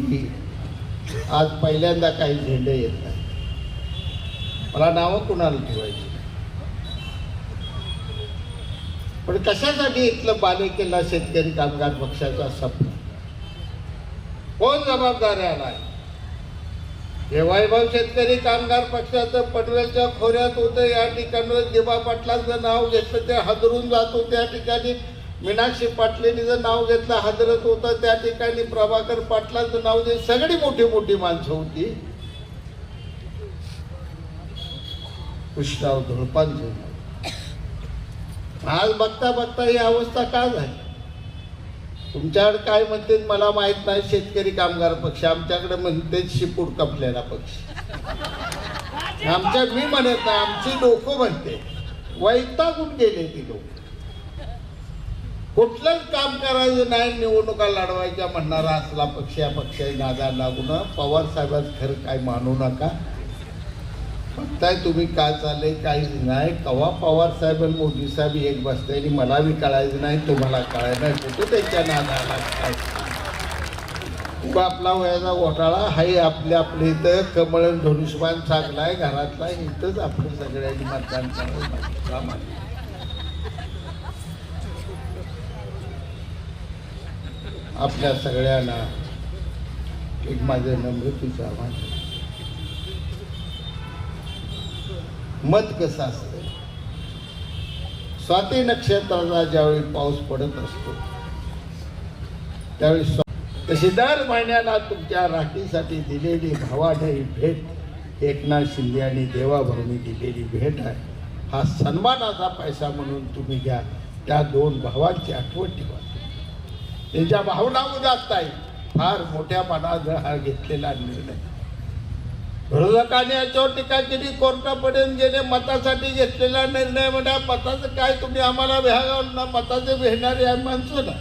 की आज पहिल्यांदा काही झेंडे येत नाही. मला नावं कुणाला ठेवायची, पण कशासाठी इथलं बालेकिल्ला शेतकरी कामगार पक्षाचा सपना कोण जबाबदारी आलाय? हे वैभव शेतकरी कामगार पक्षाचं पनवेलच्या खोऱ्यात होतं. या ठिकाणी दिबा पाटलांचं नाव घेतलं ते हादरून जात होतं. त्या ठिकाणी मीनाक्षी पाटलेंचं नाव घेतलं हादरत होतं. त्या ठिकाणी प्रभाकर पाटलांचं नाव दे, सगळी मोठी मोठी माणसं होती. कृष्णाव धुळपांचं आज बघता बघता ही अवस्था का झाली? तुमच्याकडे काय म्हणते मला माहित नाही. शेतकरी कामगार पक्ष आमच्याकडे म्हणते शिपूड कपलेला पक्ष. आमच्या मी म्हणत नाही, आमची लोक म्हणते. वैतागून गेले ती लोक. कुठलंच काम करायचं नाही, निवडणुका लढवायच्या म्हणणारा असला पक्ष या पक्षाची नादा लागून पवार साहेबांचं खरं काय मानू नका. बघताय तुम्ही काय चाललंय काहीच नाही. कवा पवार साहेब आणि मोदी साहेब एक बसते आणि मला बी कळायचं नाही, तुम्हाला कळायचं नाही. कुठं त्यांच्या नादाला काय आपला वयाचा घोटाळा हाय. आपल्या आपल्या इथं कमळ धनुष्यबाण चांगलाय घरातला, इथंच आपण सगळ्यांनी मतदान करावं. आपल्या सगळ्यांना एक माझं नम्रतेचं आव्हान, मत कसं असतं? स्वाती नक्षत्राचा ज्यावेळी पाऊस पडत असतो त्यावेळी तशी दर महिन्याला तुमच्या राखीसाठी दिलेली भावाढाई भेट एकनाथ शिंदे आणि देवाभाऊंनी दिलेली भेट आहे. हा सन्मानाचा पैसा म्हणून तुम्ही घ्या. त्या दोन भावांची आठवण ठेवा. त्यांच्या भावना उदासताय. फार मोठ्या मनात हा घेतलेला निर्णय. विरोधकांनी याच्यावर टीका केली. कोर्टापर्यंत गेले. मतासाठी घेतलेला निर्णय म्हणा. मताचं काय तुम्ही आम्हाला भ्यागावलं ना? मताचे भेटणारे आम्ही माणसं ना.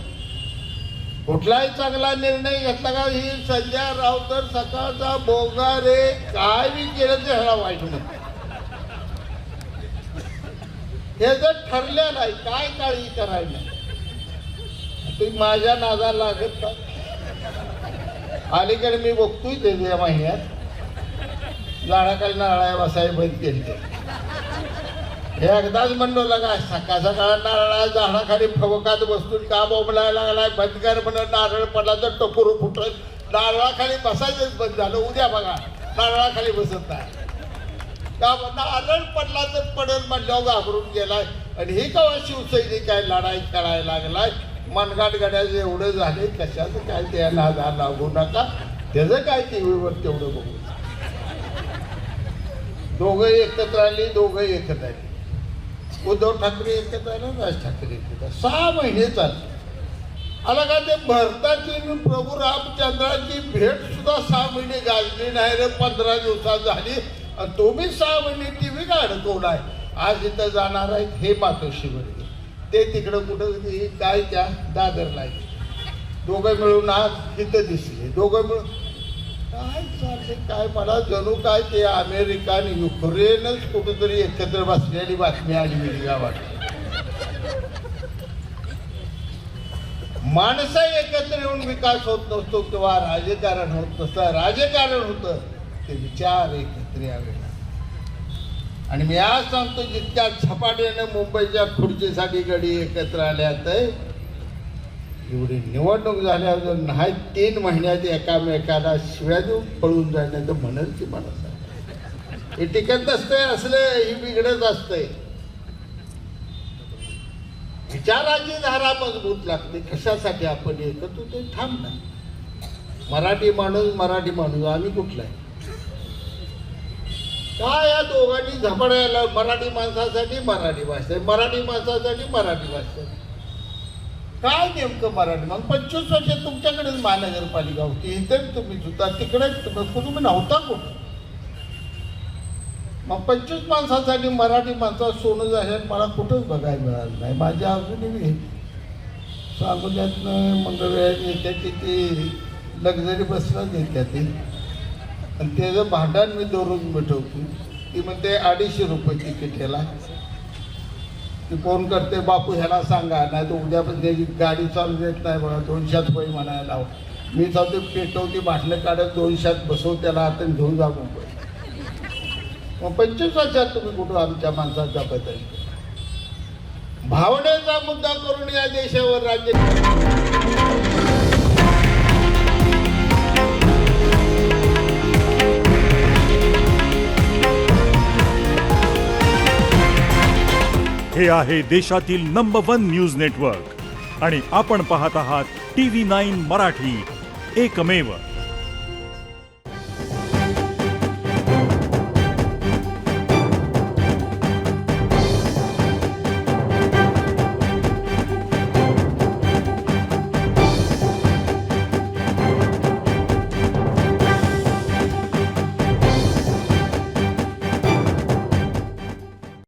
कुठलाही चांगला निर्णय घेतला का? ही संजय राऊतर सकाळचा बोगारे काय बी केलं ते ह्याला वाईट म्हणतात. हे जर ठरलेलं आहे काय काळजी करायला तुम्ही माझ्या नादाला लागत का? अलीकडे मी बघतोय ते या महिन्यात झाडाखाली नारळा बसाय बंद केले. हे एकदाच म्हणलो लागा सकाळ सकाळ नारळा झाडाखाली फवकात बसून का बोंबलायला लागलाय. बंद कर म्हणून नारळ पडला तर टपोर फुटत. नारळाखाली बसायचंच बंद झालं. उद्या बघा नारळाखाली बसत नाही का? नारळ पडला तर पडेल म्हणल्यावर घाबरून गेलाय. आणि हे केव्हा शिवसैनिक काय लढाई खेळायला लागलाय. मनगाट गड्याचं एवढं झाले कशाचं काय त्या नादा लागू नका. त्याचं काय टीव्हीवर तेवढं बघू. दोघं एकत्र आली, दोघं एकत्र आली. उद्धव ठाकरे एकत्र आले, राज ठाकरे एकत्र. 6 महिने चालले. आला का ते भारताची प्रभू रामचंद्राची भेट सुद्धा 6 महिने गाजली नाही रे. 15 दिवसात झाली आणि तुम्ही 6 महिने टीव्ही का अडकवलाय. आज इथं जाणार आहेत हे मातोश्रीवर, ते तिकडं कुठं काय त्या दादरला. दोघं मिळून आज इथं दिसले. दोघं मिळून काय चालले काय? मला जणू काय ते अमेरिका आणि युक्रेनच कुठेतरी एकत्र बसलेली बातमी आली मी गावात. माणसं एकत्र येऊन विकास होत नसतो किंवा राजकारण होत नसतं. राजकारण होतं ते विचार एकत्र यावे. आणि मी आज सांगतो जितक्या झपाट्याने मुंबईच्या खुर्चीसाठी गडी एकत्र आल्यात एवढी निवडणूक झाल्यावर नाही 3 महिन्यात एकामेकाला शिव्या देऊन पळून जाण्याचं म्हणत की म्हणत हे टिकत असतंय. असलं ही बिघडत असतंय. विचाराची धारा मजबूत लागते. कशासाठी आपण एकत्र ते ठाम नाही. मराठी माणूस आम्ही कुठला आहे काय? या दोघांनी झपाट्याला मराठी माणसासाठी मराठी भाषा, मराठी माणसासाठी मराठी भाषा. काय नेमकं मराठी मग 25 वर्ष तुमच्याकडेच महानगरपालिका होती. इथं तुम्ही सुद्धा तिकडेच तुम्ही नव्हता कुठं. मग 25 माणसासाठी मराठी माणसाचं सोनं झालं मला कुठंच बघायला मिळालं नाही. माझ्या अजूनही सांगोल्यातनं मंगळवेळात येत्या तिथे लक्झरी बसलाच येत्या ते. आणि त्याचं भांडण मी दररोज मिटवतो. ती म्हणते 250 रुपये तिकीट ह्याला. ती फोन करते बापू ह्याला सांगा नाही तर उद्यापासून त्याची गाडी चालू देत नाही बघा 200 रुपये म्हणायला लाव. मी जातो पेटवती बाटल्या काढत 200 बसव त्याला आता घेऊन जा मुंबई. मग 25,000 तुम्ही कुठं आमच्या माणसाचा बदल. भावनेचा मुद्दा करून या देशावर राज्य. हे आहे देशातील नंबर 1 न्यूज नेटवर्क आणि आपण पाहत आहात TV9 मराठी, एकमेव.